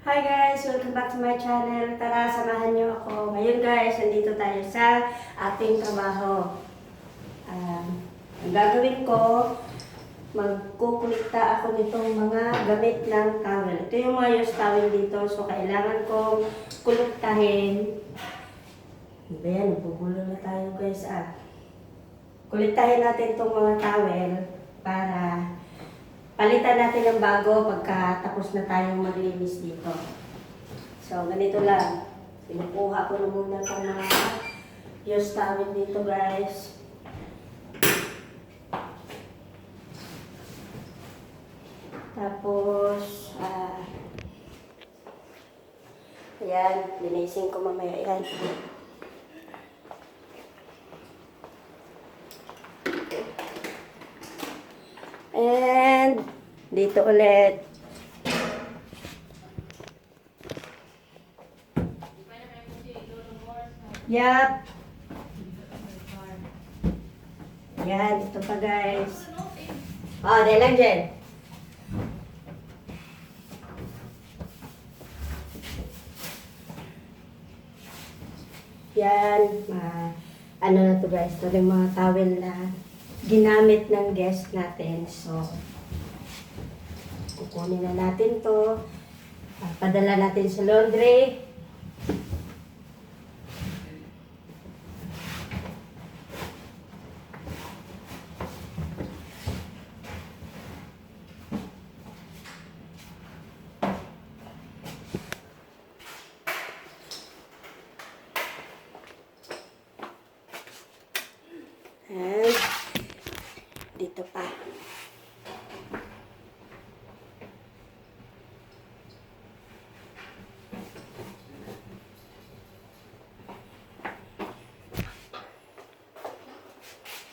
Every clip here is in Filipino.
Hi guys! Welcome back to my channel. Tara, samahan niyo ako. Ngayon guys, nandito tayo sa ating trabaho. Ang gagawin ko, magkukulikta ako nitong mga gamit ng towel. Ito yung mga use towel dito. So, kailangan kong kuliktahin. Ayan, napugulo na tayo guys. Kuliktahin natin itong mga towel para palitan natin ng bago pagkatapos na tayong maglinis dito. So, ganito lang. Pinukuha ko na muna itong mga use towel dito guys. Tapos, ayan, linisin ko mamaya yan. And, dito ulit. Yup. Ayan, ito pa guys. Dahil lang dyan. Yan, ano na to guys, ito yung mga towel na ginamit ng guest natin. So, kukunin na natin to. Padala natin sa laundry. And dito pa.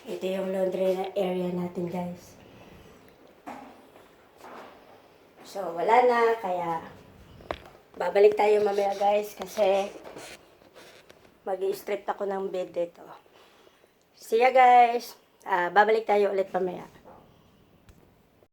Ito yung laundry area natin guys. So wala na, kaya babalik tayo mamaya guys kasi mag-i-strip ako ng bed dito. See ya guys! Babalik tayo ulit mamaya.